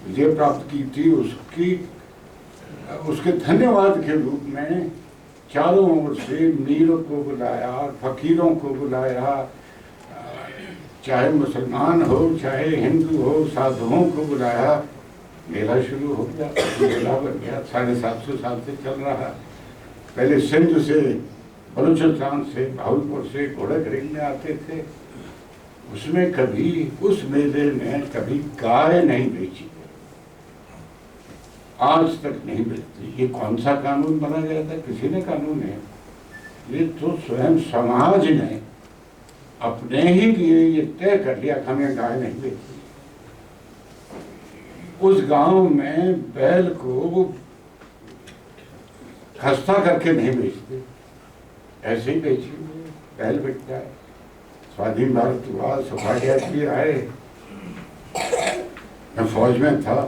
विजय प्राप्त की थी, उसके धन्यवाद के रूप में चारों ओर से मीरों को बुलाया, फकीरों को बुलाया, चाहे मुसलमान हो चाहे हिंदू हो, साधुओं को बुलाया। मेला शुरू हो गया, मेला बन गया। 750 साल से चल रहा है। पहले सिंध से, बलूचिस्तान से, भावलपुर से घोड़े खरीदने आते थे। उसमें कभी, उस मेले में कभी गाय नहीं बेची, आज तक नहीं बेचती। ये कौन सा कानून बना गया था? किसी ने कानून नहीं, ये तो स्वयं समाज ने अपने ही लिए ये तय कर लिया कि हमें गाय नहीं बेचती। उस गांव में बैल को खस्ता करके नहीं बेचते, ऐसे ही बेची बैल बिकता है। स्वाधीन भारत हुआ, सफारियात भी आए, मैं फौज में था।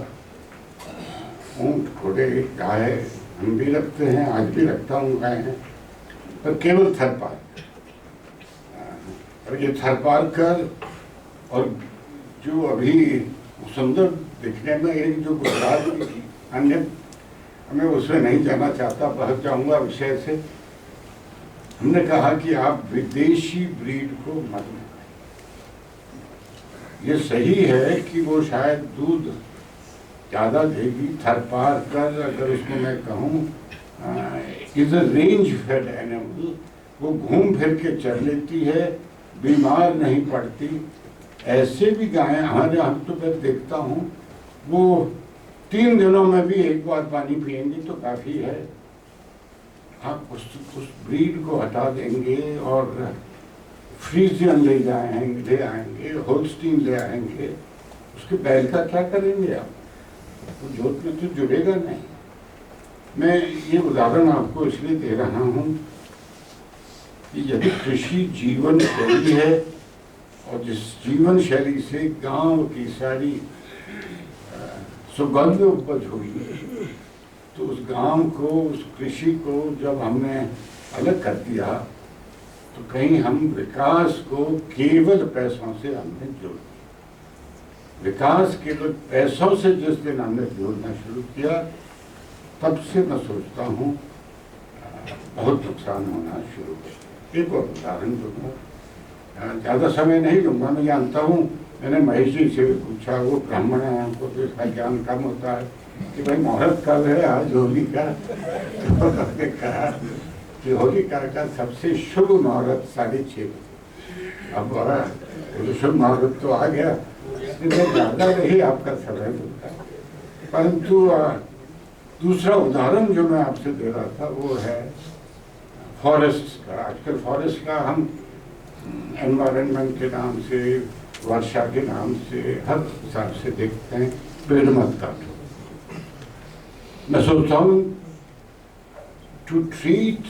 ऊँट, घोड़े, गाय हम भी रखते हैं, आज भी रखता हूँ गाय हैं, पर केवल थरपार। और ये थरपारकर और जो अभी सुंदर दिखने में एक जो गुजरात की थी, अन्य मैं उसमें नहीं जाना चाहता, बहक जाऊंगा विषय से। हमने कहा कि आप विदेशी ब्रीड को मत लें। ये सही है कि वो शायद दूध ज़्यादा देगी। थरपारकर, अगर उसको मैं कहूँ, is a range fed animal. वो घूम फिर के चल लेती है, बीमार नहीं पड़ती। ऐसे भी गायें हमारे यहाँ तो मैं देखता हूँ, वो 3 दिनों में भी एक बार पानी पिएंगी तो काफ़ी है। आप उस ब्रीड को हटा देंगे और फ्रीजियन ले आएंगे, होल्स्टीन ले आएंगे, उसके बैल का क्या करेंगे आप? वो जोत में तो जुड़ेगा नहीं। मैं ये उदाहरण आपको इसलिए दे रहा हूँ कि यदि कृषि जीवन शैली है और जिस जीवन शैली से गांव की सारी सुगंध उपज हुई, तो उस गांव को, उस कृषि को जब हमने अलग कर दिया तो कहीं हम विकास को केवल पैसों से हमने जोड़ दिया। विकास केवल पैसों से जिस दिन हमने जोड़ना शुरू किया, तब से मैं सोचता हूँ बहुत नुकसान होना शुरू हुआ। एक और उदाहरण दूंगा, ज़्यादा समय नहीं लूँगा। मैं जानता हूँ, मैंने महेश जी से भी पूछा, वो ब्राह्मण है, हमको तो इसका ज्ञान कम होता है, कि भाई मुहूर्त कब है आज होली का? तो उन्होंने कहा कि होलिका का सबसे शुभ मुहूर्त 6:30 बजे। अब शुभ मुहूर्त तो आ गया, ज़्यादा नहीं आपका समय मिलता। परंतु दूसरा उदाहरण जो मैं आपसे दे रहा था वो है फॉरेस्ट का। आजकल फॉरेस्ट का हम एनवायरनमेंट के नाम से, वर्षा के नाम से, हर हिसाब से देखते हैं, पेड़ मत काटो। मैं सोचता हूँ to treat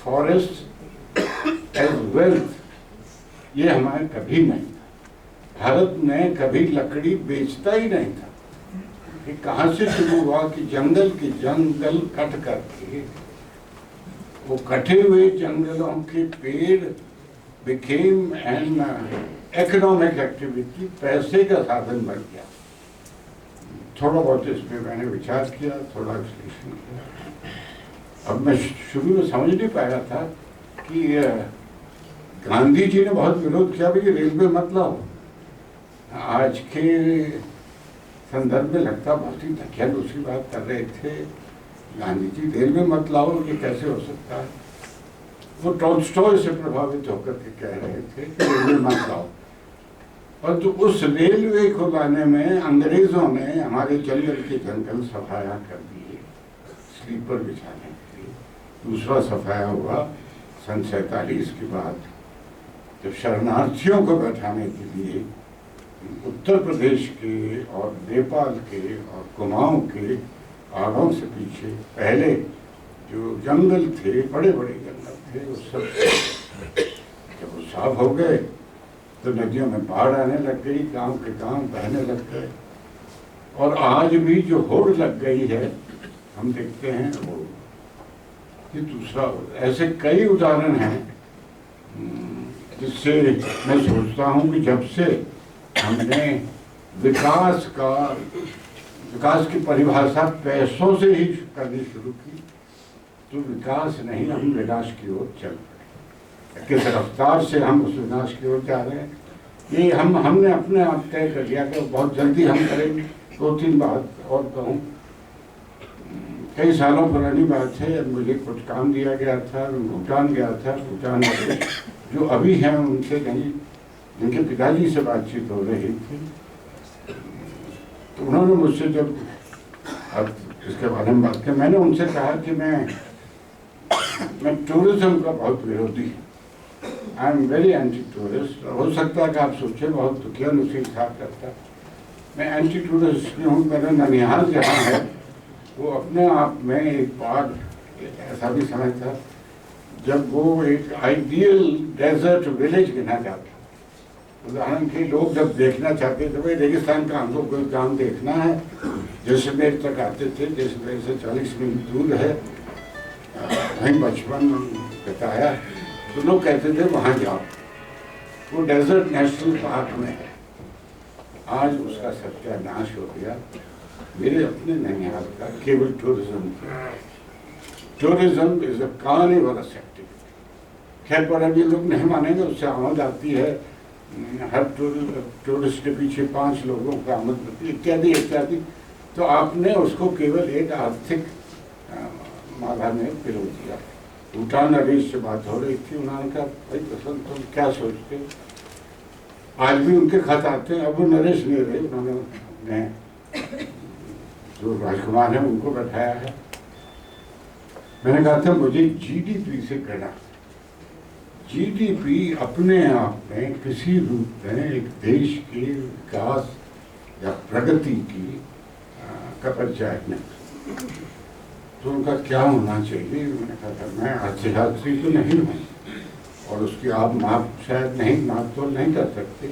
forest as wealth, ये हमारे कभी नहीं था। भारत में कभी लकड़ी बेचता ही नहीं था। कि कहाँ से शुरू हुआ कि जंगल कट करके वो कटे हुए जंगलों के पेड़ बिकेम एन इकोनॉमिक एक्टिविटी, पैसे का साधन बन गया। थोड़ा बहुत इसमें मैंने विचार किया, थोड़ा विश्लेषण किया। अब मैं शुरू में समझ नहीं पाया था कि गांधी जी ने बहुत विरोध किया, भाई रेलवे मत लाओ। आज के संदर्भ में लगता बहुत ही धकिया दूसरी बात कर रहे थे गांधी जी, रेलवे मत लाओ, ये कैसे हो सकता है? वो टॉलस्टॉय से प्रभावित होकर के कह रहे थे कि रेलवे मत लाओ। और तो उस रेलवे को लाने में अंग्रेजों ने हमारे जंगल के जंगल सफाया कर दिए, स्लीपर बिछाने के लिए। दूसरा सफाया हुआ सन 47 के बाद, जब शरणार्थियों को बैठाने के लिए उत्तर प्रदेश के और नेपाल के और कुमाऊं के पहाड़ों से पीछे पहले जो जंगल थे, बड़े बड़े जंगल थे, वो सब जब वो साफ हो गए तो नदियों में बाढ़ आने लग गई, गांव के गांव बहने लग गए। और आज भी जो होड़ लग गई है, हम देखते हैं वो ये दूसरा। ऐसे कई उदाहरण हैं जिससे मैं सोचता हूँ कि जब से हमने विकास का विकास की परिभाषा पैसों से ही करनी शुरू की तो विकास नहीं, हम विनाश की ओर चल पड़े। किस रफ्तार से हम उस विनाश की ओर जा रहे हैं ये हमने अपने आप तय कर लिया कि बहुत जल्दी हम करेंगे। 2-3 बात और कहूँ, कई सालों पुरानी बात है, मुझे कुछ काम दिया गया था, मैं भूटान गया था। भूटान में जो अभी हैं उनसे कहीं उनके पिताजी से बातचीत हो रही थी तो उन्होंने मुझसे जब अब इसके बारे में बात की, मैंने उनसे कहा कि मैं टूरिज्म का बहुत विरोधी, I am very anti tourist. हो सकता है कि आप सोचे बहुत दुखिया उसी हिसाब करता, मैं एंटी टूरिस्ट नहीं हूँ। मेरा ननिहाल जहाँ है वो अपने आप में एक बार ऐसा भी समय था जब वो एक आइडियल डेजर्ट विलेज गिना जाता। उदाहरण के लोग जब देखना चाहते थे भाई रेगिस्तान का हमको कोई काम देखना है, जैसलमेर तक आते थे, जैसलमेर से 40 मील दूर है, वहीं बचपन बिताया, तो लोग कहते थे वहाँ जाओ। वो डेजर्ट नेशनल पार्क में है, आज उसका सत्यानाश हो गया। मेरे अपने ननिहाल का केवल tourism is a carnivorous activity. खैर पर अब ये लोग नहीं मानेंगे, उससे आमद आती है, हर टूरिस्ट के पीछे 5 लोगों का आमद इत्यादि इत्यादि। तो आपने उसको केवल एक आर्थिक माला में पिरो दिया। भूटान नरेश से बात हो रही थी, उन्होंने कहा भाई पसंद तुम क्या सोचते हो, आज भी उनके खत आते हैं। अब वो नरेश नहीं रहे, उन्होंने जो राजकुमार है उनको बैठाया है। मैंने कहा था मुझे जीडीपी से कहना, जीडीपी अपने आप में किसी रूप में एक देश के विकास या प्रगति की का परिचय नहीं। तो उनका क्या होना चाहिए, मैंने कहा था मैं अर्थशास्त्री तो नहीं हूँ और उसकी आप माप शायद नहीं माप तो नहीं कर सकते,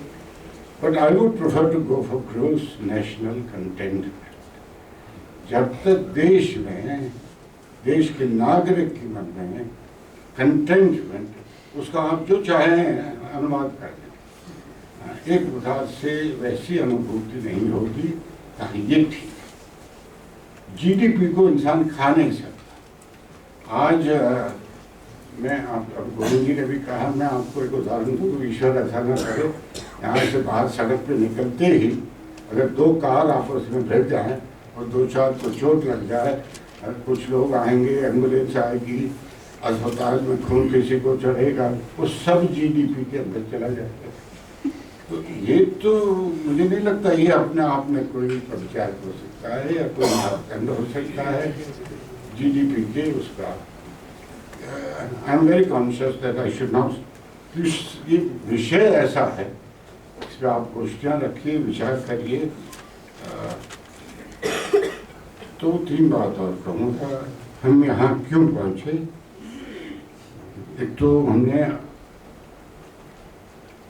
but I would prefer to go for gross national contentment. जब तक देश में देश के नागरिक के मन में कंटेंटमेंट, उसका आप जो चाहें अनुवाद कर दें, एक प्रकार से वैसी अनुभूति नहीं होगी ताकि ये ठीक। जीडीपी को इंसान खा नहीं सकता। आज मैं आप गोविंद जी ने भी कहा, मैं आपको एक उदाहरण दूँ, ईश्वर ऐसा न करे, यहाँ से बाहर सड़क पे निकलते ही अगर 2 कार आपस में भिड़ जाएं और 2-4 को चोट लग जाए, कुछ लोग आएंगे, एम्बुलेंस आएगी, अस्पताल में खून किसी को चढ़ेगा, वो सब जीडीपी के अंदर चला जाएगा। तो ये तो मुझे नहीं लगता ये अपने आप में कोई परिचय हो सकता है या कोई मापदंड हो सकता है जीडीपी के उसका। I am very conscious that I should not. ये विषय ऐसा है, इस पर आप गोष्ठियाँ रखिए, विचार करिए। तो 3 बात और कहूँगा, हम यहाँ क्यों पहुँचे। एक तो हमने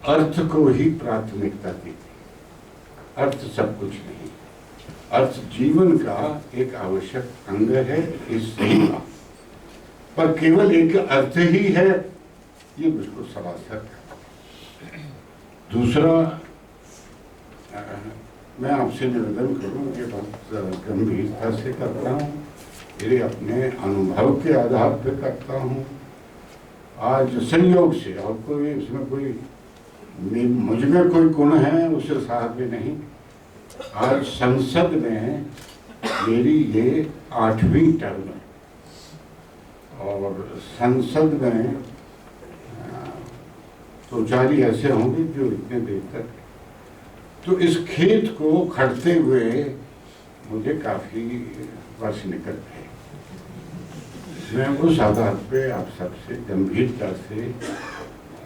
अर्थ को ही प्राथमिकता दी। अर्थ सब कुछ नहीं, अर्थ जीवन का एक आवश्यक अंग है, इस सही पर केवल एक अर्थ ही है, ये बिल्कुल सरासर है। दूसरा, मैं आपसे निवेदन करूँ कि बहुत गंभीरता से करता हूँ, मेरे अपने अनुभव के आधार पर करता हूँ। आज संयोग से, और कोई इसमें कोई मुझ में कोई गुण है उस हिसाब में नहीं, आज संसद में मेरी ये 8वीं टर्म है और संसद में तो 4 ही ऐसे होंगे जो इतने देर तक। तो इस खेत को खड़ते हुए मुझे काफ़ी वर्ष निकल गए। मैं उस आधार पे आप सबसे गंभीरता से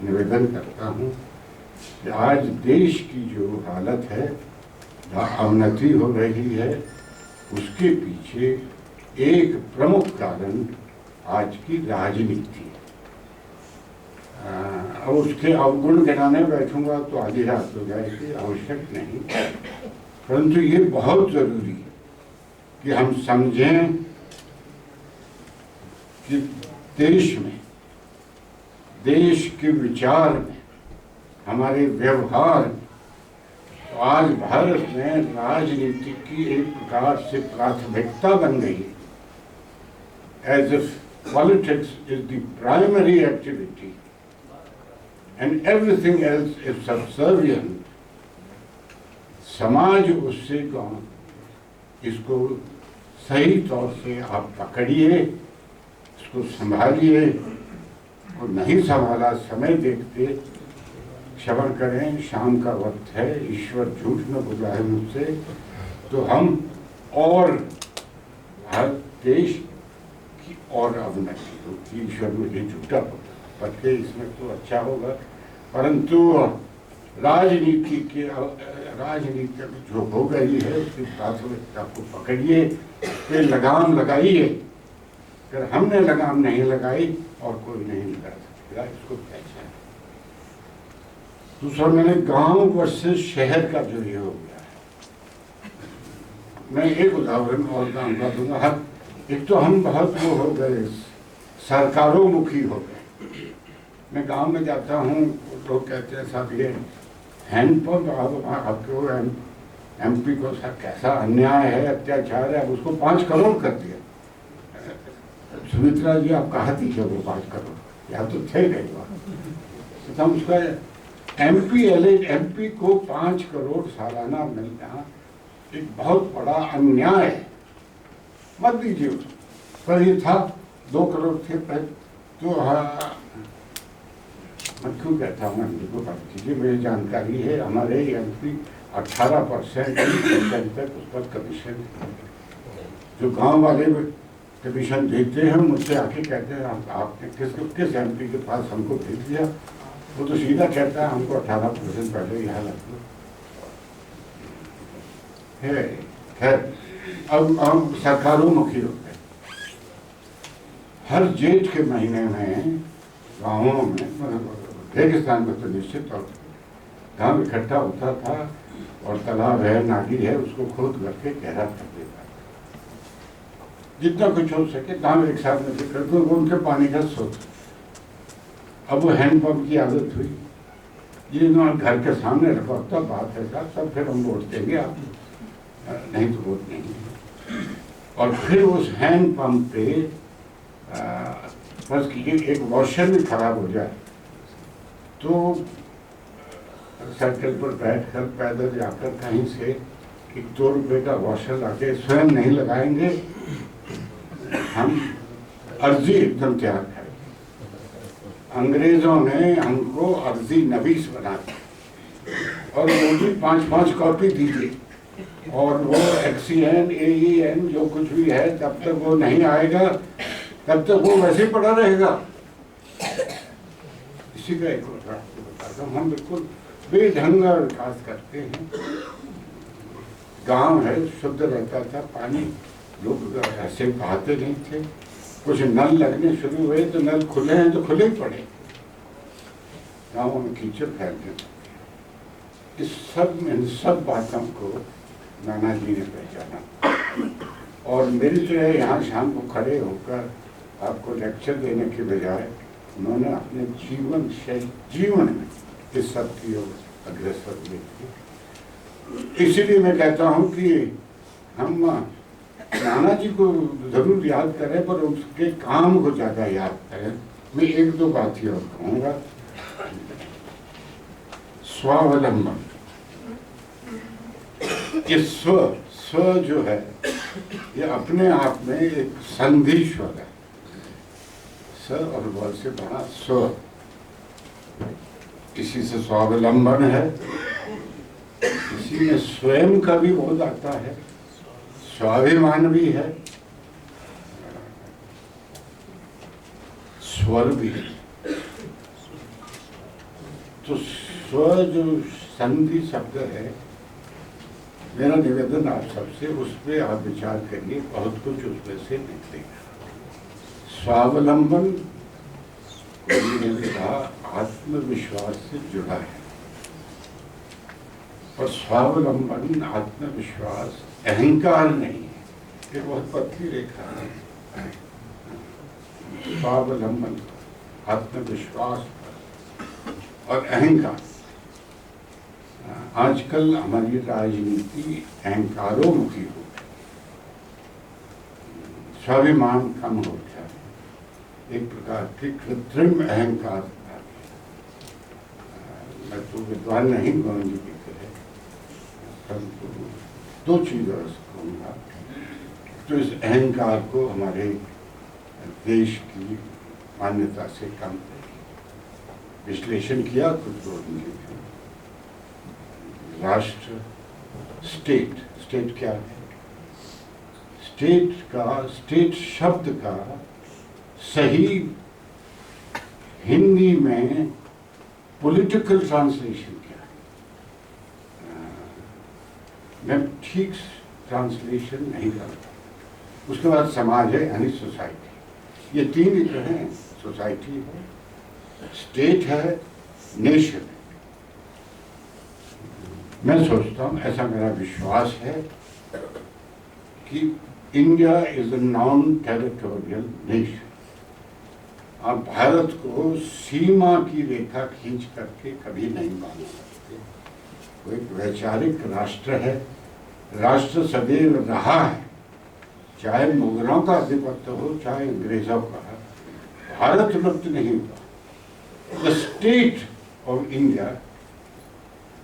निवेदन करता हूँ कि आज देश की जो हालत है, अवनति हो रही है, उसके पीछे एक प्रमुख कारण आज की राजनीति है। अब उसके अवगुण गिनाने बैठूंगा तो आधी रात हो जाएगी, आवश्यक नहीं, परंतु ये बहुत जरूरी है कि हम समझें कि देश में, देश के विचार में, हमारे व्यवहार में तो आज भारत में राजनीति की एक प्रकार से प्राथमिकता बन गई है, as if politics is the primary activity and everything else is subservient. समाज उससे कौन, इसको सही तौर से आप पकड़िए, इसको संभालिए, और नहीं संभाला समय देखते क्षमा करें, शाम का वक्त है, ईश्वर झूठ न बुलाए मुझसे, तो हम और भारत देश की और अवनति होगी। ईश्वर मुझे झूठा पकड़े इसमें तो अच्छा होगा, परंतु राजनीति जो हो गई है उसकी प्राथमिकता को पकड़िए, पे लगाम लगाइए। अगर हमने लगाम नहीं लगाई और कोई नहीं लगा सकेगा, इसको पहचान। दूसरा, मैंने गांव वर्सेस शहर का जो ये हो गया है, मैं एक उदाहरण और गांव का दूंगा। एक तो हम बहुत वो हो गए, सरकारोन्मुखी हो गए। मैं गांव में जाता हूँ, लोग कहते हैं साहब ये हैंडपम्प आपको एमपी को कैसा अन्याय है, अत्याचार है, अब उसको 5 करोड़ कर दिया। सुमित्रा जी आप कहा थी कि वो 5 करोड़ या तो थे नहीं वहाँ, तो हम उसका एमपी को 5 करोड़ सालाना मिलना एक बहुत बड़ा अन्याय है, मत दीजिए उसको। पर ये था 2 करोड़ थे पहले, तो मैं क्यों कहता हूँ एमपी को बात कीजिए, मेरी जानकारी है हमारे एमपी 18% तक उस पर कमीशन, जो गांव वाले कमीशन देते हैं मुझसे आके कहते हैं आपने किस एमपी के पास हमको भेज दिया, वो तो सीधा कहता है हमको 18% पहले यहाँ रख दो है। खैर, अब हम सरकारोन्मुखी हो गए। हर जेठ के महीने में गाँवों में, रेगिस्तान में तो निश्चित तौर पर गाँव इकट्ठा होता था और तालाब है, नाली है, उसको खोद करके गहरा कर देता था। जितना कुछ हो सके गाँव एक साथ में से करते, वो उनके पानी का स्रोत। अब वो हैंडपम्प की आदत हुई, ये इन्होंने घर के सामने रखा, तब बात है साहब, तब फिर हम वोट देंगे, आप नहीं तो वोट नहीं। और फिर उस हैंडपम्प पे बस कीजिए एक वॉशर भी खराब हो जाए तो साइकिल पर बैठकर पैदल जाकर कहीं से एक 2 रुपये का वॉशर लाके स्वयं नहीं लगाएंगे, हम अर्जी एकदम तैयार करें। अंग्रेजों ने हमको अर्जी नवीस बना दी और वो भी 5-5 कॉपी दीजिए, और वो XEN AEN जो कुछ भी है तब तक वो नहीं आएगा, तब तक वो वैसे पड़ा रहेगा। इसी का एक बताता हूँ, हम बिल्कुल बेढंग विकास करते हैं। गांव है, शुद्ध रहता था पानी, लोग ऐसे बहाते नहीं थे। कुछ नल लगने शुरू हुए तो नल खुले हैं तो खुले ही पड़े, गाँवों में कीचड़ फैलने। इन सब बातों को नाना जी ने पहचाना, और मेरी तरह यहाँ शाम को खड़े होकर आपको लेक्चर देने के बजाय उन्होंने अपने जीवन में इस सब की ओर अग्रसर हुए। इसीलिए मैं कहता हूँ कि हम नाना जी को जरूर याद करें, पर उसके काम को ज्यादा याद करें। मैं 1-2 बात ही और कहूँगा। स्वावलंबन, ये स्व जो है ये अपने आप में एक संधि स्वर है, स और व से बना स्व, किसी से स्वावलंबन है, किसी में स्वयं का भी बोध आता है, स्वाभिमान भी है, स्वर भी है। तो स्व जो संधि शब्द है, मेरा निवेदन आप सबसे उस पर आप विचार करिए, बहुत कुछ उसमें से निकलेगा। स्वावलंबन मैंने कहा आत्मविश्वास से जुड़ा है, और स्वावलंबन आत्मविश्वास अहंकार नहीं है, ये बहुत पतली रेखा है। स्वावलंबन आत्मविश्वास और अहंकार, आजकल हमारी राजनीति अहंकारोमुखी हो गई, स्वाभिमान कम हो गया, एक प्रकार के कृत्रिम अहंकार। मैं तो विद्वान नहीं गोविंद जी की तरह, परंतु दो चीज़ों से कहूँगा। तो इस अहंकार को हमारे देश की मान्यता से कम विश्लेषण किया कुछ लोगों ने। राष्ट्र, स्टेट क्या है? स्टेट शब्द का सही हिंदी में पॉलिटिकल ट्रांसलेशन क्या है? मैं ठीक ट्रांसलेशन नहीं करता। उसके बाद समाज है यानी सोसाइटी। ये तीन ही तो हैं, सोसाइटी है, स्टेट है, नेशन है। मैं सोचता हूँ, ऐसा मेरा विश्वास है कि India is a non territorial nation. आप भारत को सीमा की रेखा खींच करके कभी नहीं मान सकते। वो एक वैचारिक राष्ट्र है, राष्ट्र सदैव रहा है, चाहे मुगलों का आधिपत्य हो चाहे अंग्रेजों का। भारत लुप्त नहीं हुआ। The state of India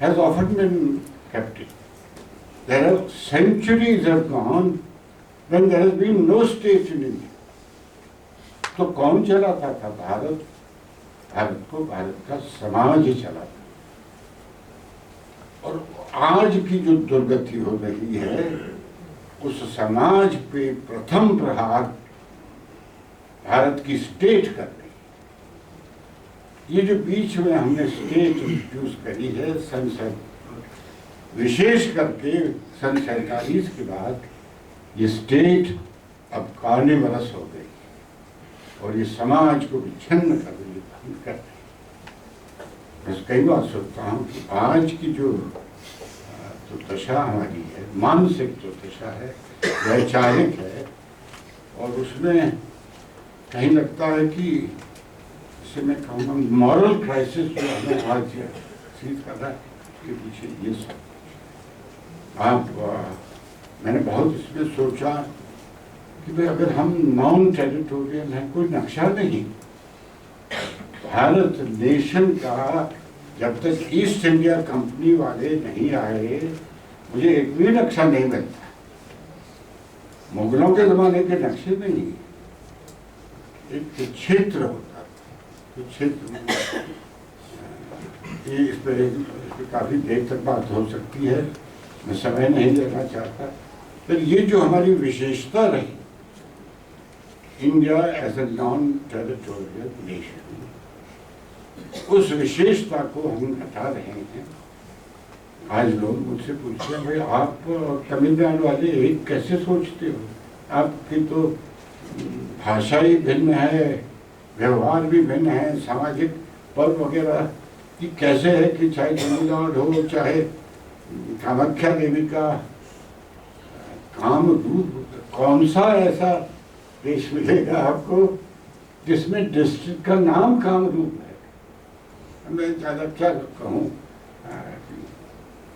has often been captive. There are centuries have gone when there has been no state in India. तो कौन चलाता था भारत? भारत को भारत का समाज ही चलाता। और आज की जो दुर्गति हो रही है, उस समाज पे प्रथम प्रहार भारत की स्टेट कर रही। ये जो बीच में हमने स्टेट इंट्रोड्यूस करी है विशेष करके सन 47 के बाद, ये स्टेट अब कार्निवरस हो गई और ये समाज को विच्छिन्न कर रही है। मैं कई बार सोचता हूँ कि आज की जो दशा हमारी है, मानसिक जो दशा है, वैचारिक है, और उसमें कहीं लगता है कि मैं कहूँगा मॉरल क्राइसिस जो हमें आज फील कर रहा है, इसके पीछे ये सब मैंने बहुत इसमें सोचा कि भाई अगर हम नॉन टेरिटोरियल हैं, कोई नक्शा नहीं। भारत नेशन का जब तक ईस्ट इंडिया कंपनी वाले नहीं आए, मुझे एक भी नक्शा नहीं मिलता। मुगलों के ज़माने के नक्शे नहीं, एक क्षेत्र होता, क्षेत्र में इस पर काफ़ी देर तक बात हो सकती है, मैं समय नहीं देना चाहता। फिर ये जो हमारी विशेषता रही, India as a non territorial nation, उस विशेषता को हम हटा रहे हैं। आज लोग मुझसे पूछते हैं, भाई आप तमिलनाडु वाले एक कैसे सोचते हो? आपकी तो भाषा ही भिन्न है, व्यवहार भी भिन्न है, सामाजिक पर्व वगैरह कि कैसे है कि चाहे तमिलनाडु हो चाहे कामाख्या देवी का काम रूप, कौन सा ऐसा देश मिलेगा आपको जिसमें डिस्ट्रिक्ट का नाम काम रूप है? मैं ज़्यादा क्या कहूँ।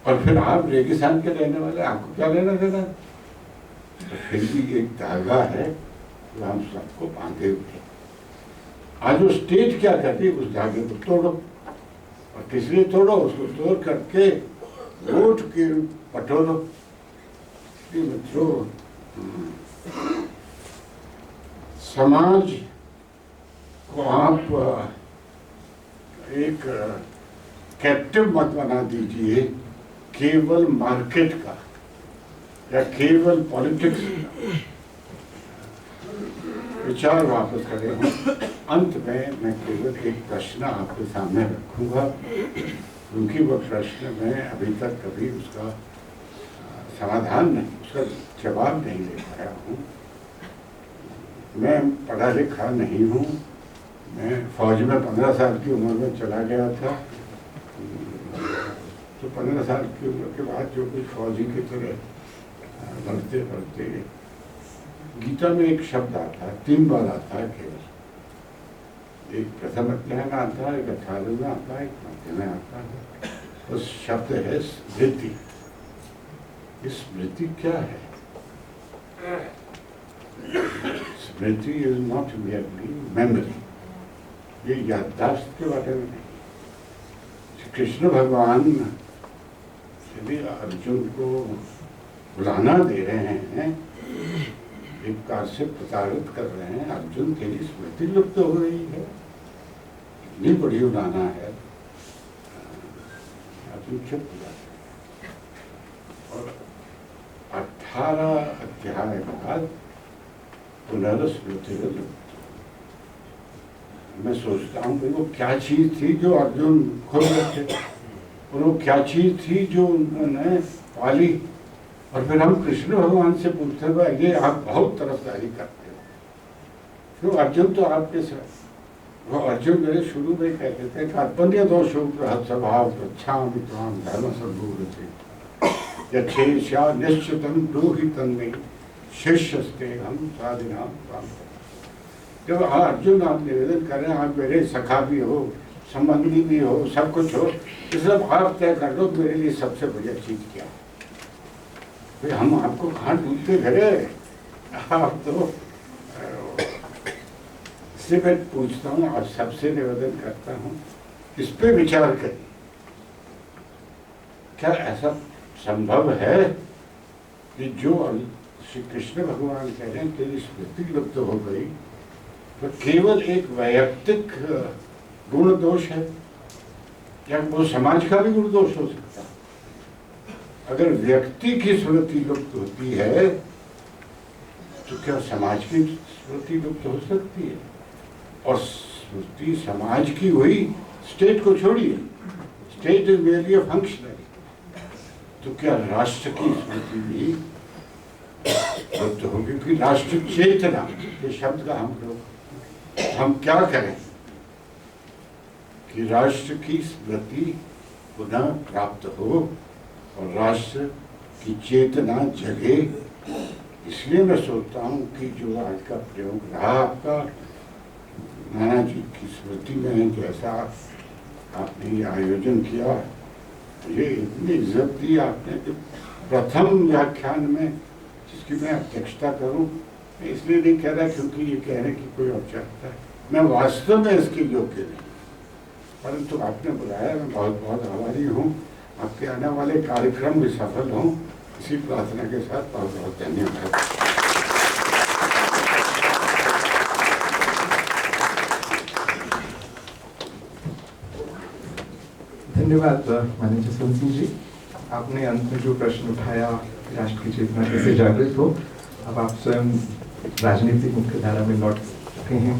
और फिर आप रेगिस्तान के रहने वाले, आपको क्या लेना देना? तो फिर भी एक धागा है जो हम सबको बांधे हुए। आज वो स्टेट क्या करती है, उस धागे को तोड़ो, और किसलिए तोड़ो? उसको तोड़ करके वोट के पटोरो। मित्रों, समाज को आप एक कैप्टिव मत बना दीजिए केवल मार्केट का या केवल पॉलिटिक्स का। विचार वापस करें। अंत में मैं केवल एक प्रश्न आपके सामने रखूंगा, क्योंकि वह प्रश्न मैं अभी तक कभी उसका समाधान नहीं, उसका जवाब नहीं दे पाया हूँ। मैं पढ़ा लिखा नहीं हूँ, मैं फौज में 15 साल की उम्र में चला गया था। तो 15 साल की उम्र के बाद जो कुछ फौजी की तरह बढ़ते बढ़ते, गीता में एक शब्द आता है, 3 बार आता है केवल। एक प्रथम अध्याय में आता है, एक 18 में आता है, एक मध्य में आता है, उस शब्द है स्मृति। स्मृति क्या है? स्मृति इज नॉट मेयरली मेमोरी, ये याददाश्त के बारे में नहीं। कृष्ण भगवान यदि अर्जुन को बुलाना दे रहे हैं, एक प्रकार से प्रताड़ित कर रहे हैं, अर्जुन के लिए स्मृति लुप्त हो रही है, इतनी बड़ी उड़ाना है, अर्जुन चुप हो जाते हैं। और 18 अध्याय बाद पुनर्स्मृति लुप्त। मैं सोचता हूँ कि वो क्या चीज थी जो अर्जुन खोज रखे, और वो क्या चीज थी जो उन्होंने पाली। और फिर हम कृष्ण भगवान से पूछते हुए, ये आप बहुत तरफदारी करते हो, क्यों? अर्जुन तो आपके साथ, वो अर्जुन मेरे शुरू में कहते थे कार्पण्य दोषों स्वभाव प्रच्छाम विद्वान धर्म संभूर थे यथेशा निश्चितम ब्रूहितन में शिष्यस्ते हम साधिना। जब अर्जुन आप निवेदन कर रहे हैं, आप मेरे सखा भी हो, संबंधी भी हो, सब कुछ हो, इसलिए आप तय कर दो मेरे लिए सबसे बढ़िया चीज क्या है। भाई हम आपको कहाँ ढूंढते घरे, आप तो इससे मैं पूछता हूँ, आज सबसे निवेदन करता हूँ, इस पे विचार करें। क्या ऐसा संभव है कि जो श्री कृष्ण भगवान कह रहे हैं तेरी स्मृति लुप्त हो गई, तो केवल एक वैयक्तिक गुण दोष है, या वो समाज का भी गुण दोष हो सकता है? अगर व्यक्ति की स्मृति लुप्त होती है तो क्या समाज की स्मृति लुप्त हो सकती है? और स्मृति समाज की हुई, स्टेट को छोड़िए, state is merely a functionary, तो क्या राष्ट्र की स्मृति भी लुप्त होगी? क्योंकि राष्ट्र चेतना, ये शब्द का हम क्या करें कि राष्ट्र की स्मृति पुनः प्राप्त हो और राष्ट्र की चेतना जगे। इसलिए मैं सोचता हूँ कि जो आज का प्रयोग रहा आपका नाना जी की स्मृति में, जैसा आपने ये आयोजन किया, ये इतनी इज्जत दी आपने कि प्रथम व्याख्यान में जिसकी मैं अध्यक्षता करूँ, मैं इसलिए नहीं कह रहा क्योंकि ये कहने की कोई आवश्यकता है, मैं वास्तव में इसके योग्य नहीं, परंतु आपने बुलाया, मैं बहुत बहुत आभारी हूँ। आपके आने वाले कार्यक्रम भी सफल हों, इसी प्रार्थना के साथ बहुत बहुत धन्यवाद। धन्यवाद माननीय जसवंत सिंह जी। आपने अंत में जो प्रश्न उठाया, राष्ट्र की चेतना कैसे जागृत हो, अब आप स्वयं राजनीतिक मुख्यधारा में लौट चुके हैं।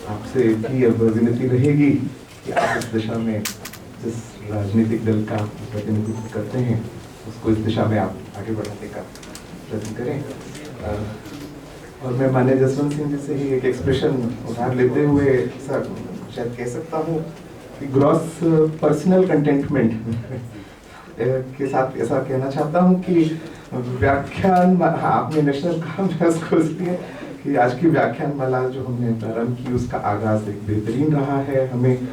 आपसे भी अब विनती रहेगी कि आप इस दिशा में जिस राजनीतिक दल का प्रतिनिधित्व करते हैं उसको इस दिशा में आप आगे बढ़ाने का प्रयत्न करें। और मैं माननीय जसवंत सिंह जी से ही एक एक्सप्रेशन उधार लेते हुए सर शायद कह सकता हूँ कि ग्रॉस पर्सनल कंटेंटमेंट के साथ ऐसा कहना चाहता हूँ कि व्याख्यान, हाँ आपने नेशनल कहा, मैं उसको इसलिए कि आज की व्याख्यान माला जो हमने प्रारंभ की उसका आगाज एक बेहतरीन रहा है। हमें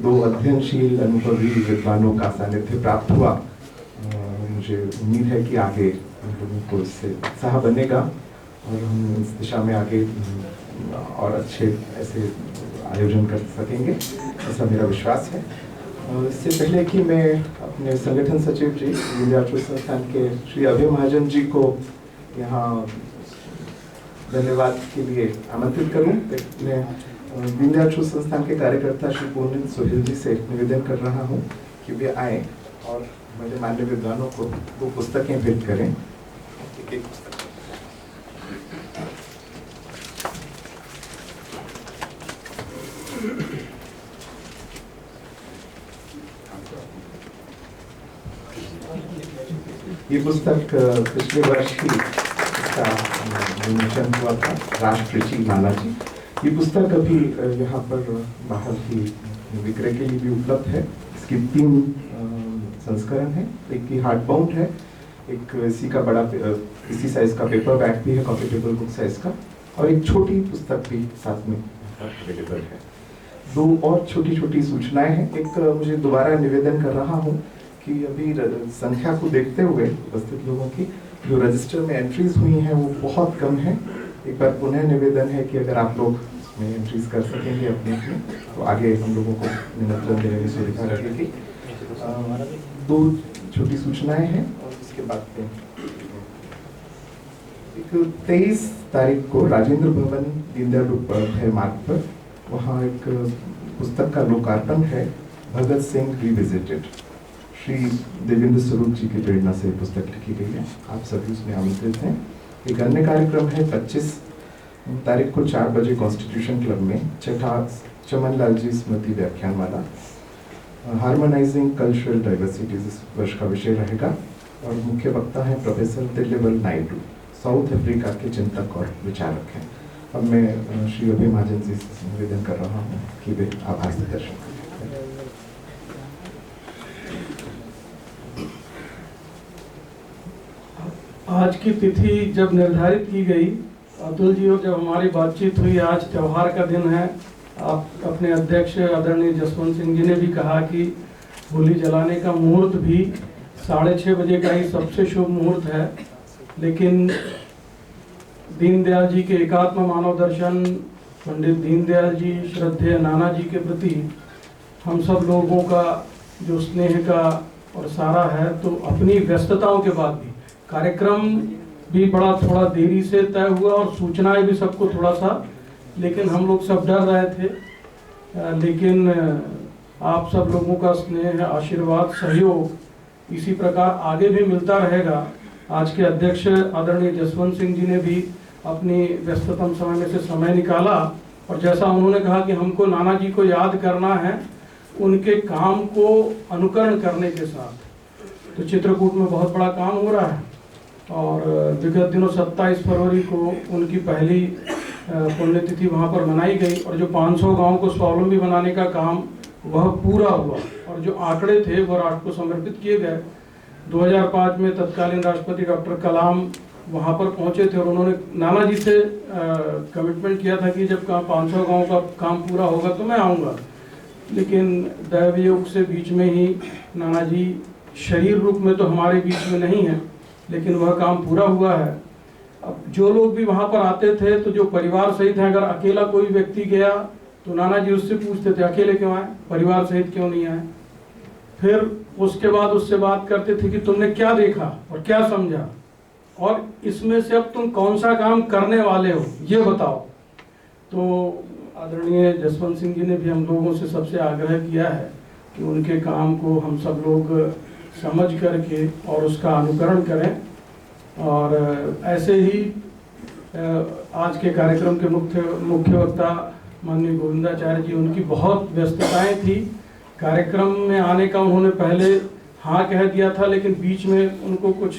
2 अध्ययनशील अनुभवी विद्वानों का सानिध्य प्राप्त हुआ। मुझे उम्मीद है कि आगे हम लोगों को इससे उत्साह बनेगा और हम इस दिशा में आगे और अच्छे ऐसे आयोजन कर सकेंगे, ऐसा मेरा विश्वास है। इससे पहले कि मैं अपने संगठन सचिव जी विंध्याचल संस्थान के श्री अभय महाजन जी को यहाँ धन्यवाद के लिए आमंत्रित करूँ, मैं विंध्याचल संस्थान के कार्यकर्ता श्री पूर्णित सोहेल जी से निवेदन कर रहा हूँ कि वे आए और मेरे मान्य विद्वानों को 2 पुस्तकें भेंट करें। एक पुस्तक ये पुस्तक पिछले वर्ष ही इसका विमोचन हुआ था, राष्ट्र जी माला जी। ये पुस्तक अभी यहाँ पर बाहर की विक्रय के लिए भी उपलब्ध है। इसकी 3 संस्करण है, एक की हार्ड बाउंड है, एक इसी का बड़ा इसी साइज का पेपर बैक भी है, कॉपी टेबल बुक साइज का, और एक छोटी पुस्तक भी साथ में अवेलेबल है। 2 और छोटी छोटी सूचनाएं हैं। एक मुझे दोबारा निवेदन कर रहा हूँ कि अभी संख्या को देखते हुए उपस्थित लोगों की जो रजिस्टर में एंट्रीज हुई हैं वो बहुत कम है। एक बार पुनः निवेदन है कि अगर आप लोग में एंट्रीज कर सकेंगे अपने तो आगे हम लोगों को निमंत्रण देने की सुविधा रहेगी। दो छोटी सूचनाएं हैं और उसके बाद में 23 तारीख को राजेंद्र भवन दीनदयाल उपाध्याय मार्ग पर वहाँ एक पुस्तक का लोकार्पण है, भगत सिंह रिविजिटेड। श्री देवेंद्र स्वरूप जी की प्रेरणा से पुस्तक लिखी गई है, आप सभी उसमें आमंत्रित हैं। एक अन्य कार्यक्रम है 25 तारीख को 4 बजे कॉन्स्टिट्यूशन क्लब में छठा चमन लाल जी स्मृति व्याख्यानमाला हार्मोनाइजिंग कल्चरल डाइवर्सिटीज इस वर्ष का विषय रहेगा और मुख्य वक्ता हैं professor Thiruvalluvar Naidu, south Africa के चिंतक और विचारक हैं। अब मैं श्री अभय महाजन जी से निवेदन कर रहा हूँ कि वे आभार प्रदर्शन करें। आज की तिथि जब निर्धारित की गई अतुल जी, और जब हमारी बातचीत हुई, आज त्यौहार का दिन है। आप अपने अध्यक्ष आदरणीय जसवंत सिंह जी ने भी कहा कि होली जलाने का मुहूर्त भी 6:30 बजे का ही सबसे शुभ मुहूर्त है, लेकिन दीनदयाल जी के एकात्म मानव दर्शन, पंडित दीनदयाल जी, श्रद्धेय नाना जी के प्रति हम सब लोगों का जो स्नेह का और सारा है, तो अपनी व्यस्तताओं के बाद भी कार्यक्रम भी बड़ा थोड़ा देरी से तय हुआ और सूचनाएं भी सबको थोड़ा सा, लेकिन हम लोग सब डर रहे थे, लेकिन आप सब लोगों का स्नेह, आशीर्वाद, सहयोग इसी प्रकार आगे भी मिलता रहेगा। आज के अध्यक्ष आदरणीय जसवंत सिंह जी ने भी अपनी व्यस्ततम समय में से समय निकाला और जैसा उन्होंने कहा कि हमको नाना जी को याद करना है उनके काम को अनुकरण करने के साथ, तो चित्रकूट में बहुत बड़ा काम हो रहा है और विगत दिनों 27 फरवरी को उनकी पहली पुण्यतिथि वहाँ पर मनाई गई और जो 500 गाँव को स्वावलंबी बनाने का काम वह पूरा हुआ और जो आंकड़े थे वह राष्ट्र को समर्पित किए गए। 2005 में तत्कालीन राष्ट्रपति डॉक्टर कलाम वहाँ पर पहुँचे थे और उन्होंने नाना जी से कमिटमेंट किया था कि जब 500 गाँव का काम पूरा होगा तो मैं आऊँगा, लेकिन दैवयोग से बीच में ही नाना जी शरीर रूप में तो हमारे बीच में नहीं है, लेकिन वह काम पूरा हुआ है। अब जो लोग भी वहाँ पर आते थे तो जो परिवार सहित हैं, अगर अकेला कोई व्यक्ति गया तो नाना जी उससे पूछते थे अकेले क्यों आए, परिवार सहित क्यों नहीं आए। फिर उसके बाद उससे बात करते थे कि तुमने क्या देखा और क्या समझा और इसमें से अब तुम कौन सा काम करने वाले हो ये बताओ। तो आदरणीय जसवंत सिंह जी ने भी हम लोगों से सबसे आग्रह किया है कि उनके काम को हम सब लोग समझ करके और उसका अनुकरण करें और ऐसे ही आज के कार्यक्रम के मुख्य वक्ता माननीय गोविंदाचार्य जी, उनकी बहुत व्यस्तताएं थी। कार्यक्रम में आने का उन्होंने पहले हाँ कह दिया था, लेकिन बीच में उनको कुछ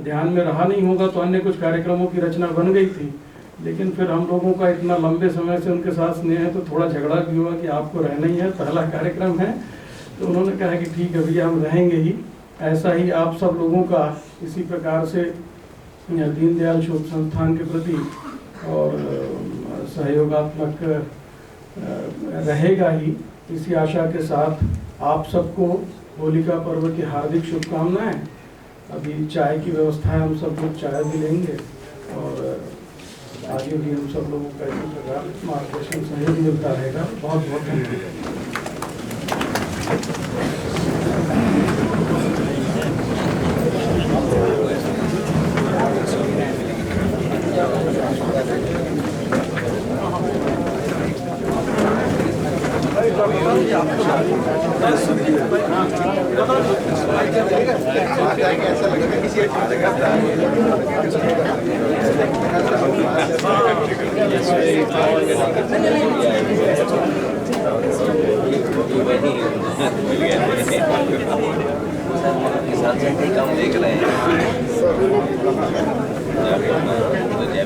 ध्यान में रहा नहीं होगा तो अन्य कुछ कार्यक्रमों की रचना बन गई थी, लेकिन फिर हम लोगों का इतना लंबे समय से उनके साथ स्नेह है तो थोड़ा झगड़ा भी हुआ कि आपको रहना ही है, पहला कार्यक्रम है। तो उन्होंने कहा कि ठीक है भैया हम रहेंगे ही। ऐसा ही आप सब लोगों का इसी प्रकार से दीनदयाल शोध संस्थान के प्रति और सहयोगात्मक रहेगा ही, इसी आशा के साथ आप सबको होलिका पर्व की हार्दिक शुभकामनाएं। अभी चाय की व्यवस्था है, हम सब लोग चाय भी लेंगे और आगे भी हम सब लोगों का इसी प्रकार मार्गदर्शन सहयोग मिलता रहेगा। बहुत बहुत धन्यवाद।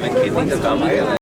खेती का काम